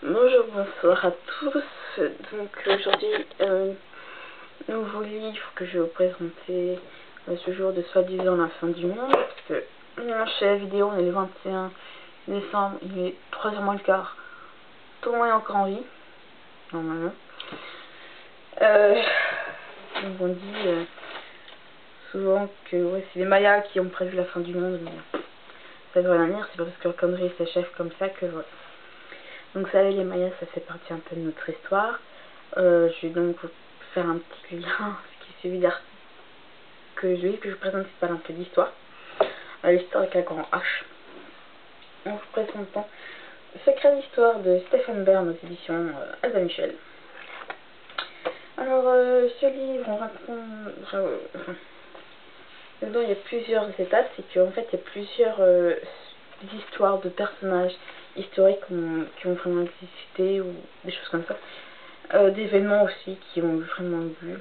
Bonjour, bonsoir à tous. Donc aujourd'hui, nouveau livre que je vais vous présenter ce jour de soi-disant la fin du monde. Parce que chez la vidéo, on est le 21 décembre, il est 3h moins le quart. Tout le monde est encore en vie, normalement. Donc on dit souvent que ouais, c'est les Mayas qui ont prévu la fin du monde, mais ça veut rien dire, c'est pas parce que la connerie s'achève comme ça que voilà. Donc ça, les Mayas, ça fait partie un peu de notre histoire. Je vais donc vous faire un petit lien, ce qui est celui d'article que je présente, qui parle un peu d'histoire. L'histoire avec un grand H. En vous présentant Secret d'histoire de Stephen Bern aux éditions Albin Michel. Alors, ce livre, on raconte... dedans, il y a plusieurs étapes, c'est qu'en fait, il y a plusieurs histoires de personnages historiques qui ont vraiment existé, ou des choses comme ça. D'événements aussi qui ont vraiment eu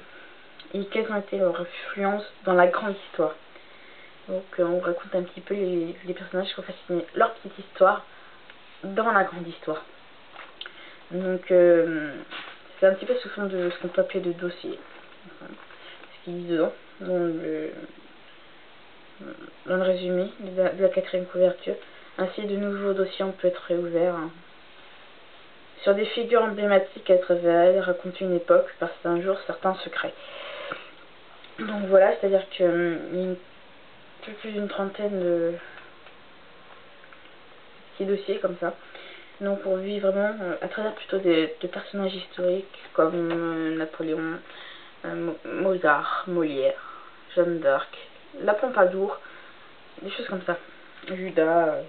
et quelles ont été leurs influences dans la grande histoire. Donc on raconte un petit peu les personnages qui ont fasciné leur petite histoire dans la grande histoire. Donc c'est un petit peu sous forme de ce qu'on peut appeler de dossier. Ce qu'il dit dedans, dans le résumé de la 4e couverture. Ainsi, de nouveaux dossiers ont pu être réouverts. Sur des figures emblématiques à travers elles, raconter une époque, parce qu'un jour certains secrets. Donc voilà, c'est-à-dire qu'il y a plus d'une trentaine de petits dossiers comme ça. Donc on vit vraiment à travers plutôt de personnages historiques comme Napoléon, Mozart, Molière, Jeanne d'Arc, la Pompadour, des choses comme ça. Judas.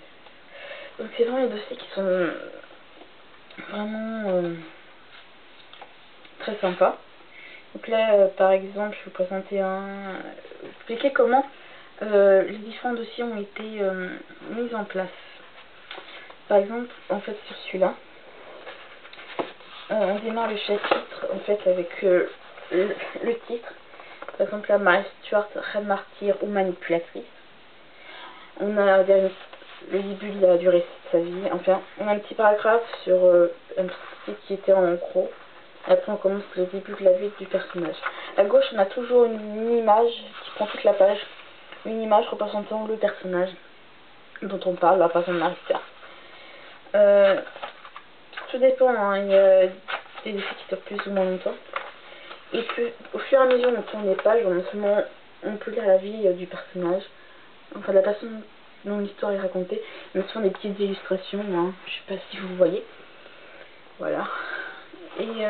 Donc c'est vraiment des dossiers qui sont vraiment très sympas. Donc là, par exemple, je vais vous présenter expliquer comment les différents dossiers ont été mis en place. Par exemple, en fait, sur celui-là, on démarre le chapitre en fait avec le titre. Par exemple, la Marie Stuart, reine martyre ou manipulatrice. On a le début de la durée de sa vie. Enfin, on a un petit paragraphe sur un petit qui était en gros. Après, on commence le début de la vie du personnage. À gauche, on a toujours une image qui prend toute la page. Une image représentant le personnage dont on parle, la personne Marie Stuart. Tout dépend, hein. Il y a des défis qui durent plus ou moins longtemps. Et puis, au fur et à mesure où on tourne les pages, on peut lire la vie du personnage, enfin de la personne dont l'histoire est racontée, mais ce sont des petites illustrations, hein. Je sais pas si vous voyez. Voilà. Et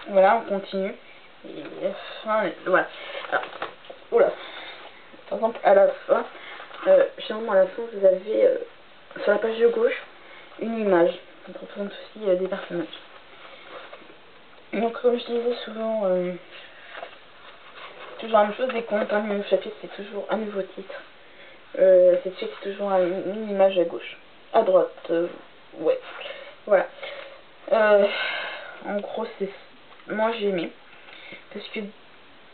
voilà, on continue. Et voilà. Alors, oula. Par exemple, à la fin, généralement à la fin, vous avez sur la page de gauche une image qui représente aussi des personnages. Donc, comme je disais souvent, toujours la même chose, dès qu'on termine un chapitre, c'est toujours un nouveau titre. C'est toujours une image à gauche. À droite, ouais. Voilà. En gros, moi j'ai aimé. Parce que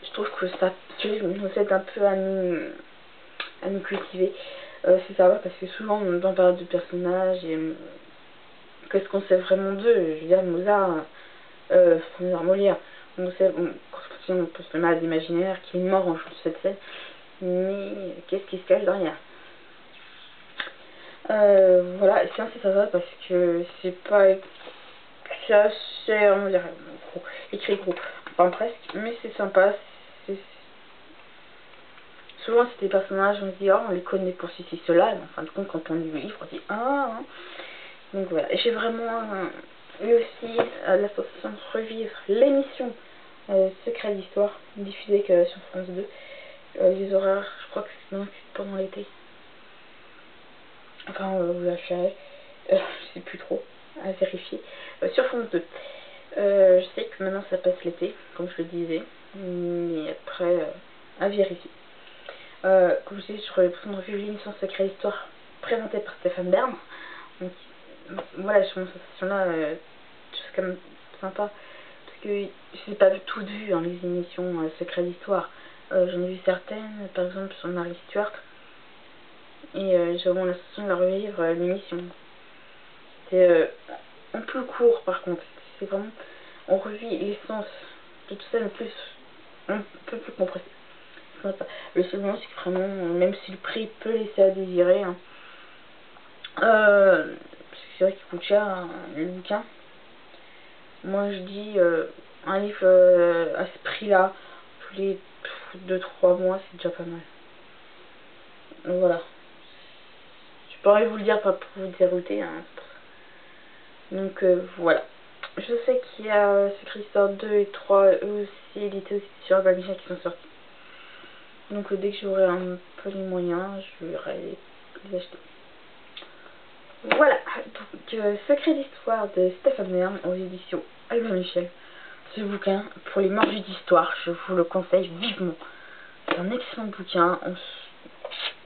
je trouve que ce livre nous aide un peu à nous cultiver. C'est ça, parce que souvent on entend parler de personnages et qu'est-ce qu'on sait vraiment d'eux. Je veux dire, Mozart, Molière. On sait, on peut se mettre à l'imaginaire qui est mort en jouant cette scène. Mais qu'est-ce qui se cache derrière? Voilà, c'est sympa parce que c'est pas on dirait, écrit gros, enfin presque, mais c'est sympa. Souvent c'est des personnages, on se dit, oh, on les connaît pour ceci, cela, mais en fin de compte, quand on lit le livre, on dit, ah, hein. Donc voilà, j'ai vraiment eu aussi l'association de revivre l'émission Secret d'Histoire, diffusée sur France 2. Les horaires, je crois que c'est pendant l'été. Enfin, vous la verrez. Je sais plus trop, à vérifier. Sur France 2. Je sais que maintenant ça passe l'été, comme je le disais. Mais après, à vérifier. Comme je disais, je reprends l'émission Secret d'Histoire présentée par Stephen Bern. Donc, voilà, je trouve cette sensation-là, c'est quand même sympa. Parce que je n'ai pas tout vu, hein, les émissions Secret d'Histoire. J'en ai vu certaines, par exemple sur Marie Stuart. Et j'ai vraiment la sensation de la revivre l'émission. c'est en plus court par contre. C'est vraiment, on revit l'essence de tout ça, mais plus, un peu plus compressé. Le seul moment, c'est que vraiment, même si le prix peut laisser à désirer, hein, c'est vrai qu'il coûte cher, hein, le bouquin. Moi je dis un livre à ce prix là tous les 2-3 mois, c'est déjà pas mal. Donc voilà, je pourrais vous le dire pas pour vous dérouter, hein. Donc voilà, je sais qu'il y a Secret Histoire 2 et 3 eux aussi, édités aussi sur Babicha qui sont sortis. Donc dès que j'aurai un peu les moyens, je vais les acheter. Voilà, donc Secret d'Histoire de Stéphane Verne aux éditions Albin Michel. Ce bouquin, pour les mordus d'histoire, je vous le conseille vivement. C'est un excellent bouquin.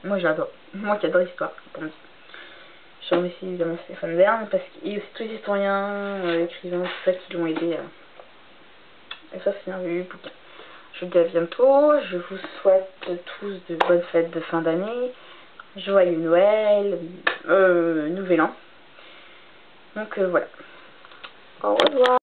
Moi j'adore. Moi qui adore l'histoire. Je remercie évidemment Stéphane Verne parce qu'il y a aussi tous les historiens, écrivains, tout ça qui l'ont aidé. Et ça c'est un merveilleux bouquin. Je vous dis à bientôt. Je vous souhaite tous de bonnes fêtes de fin d'année. Joyeux Noël, Nouvel An. Donc voilà. Au revoir.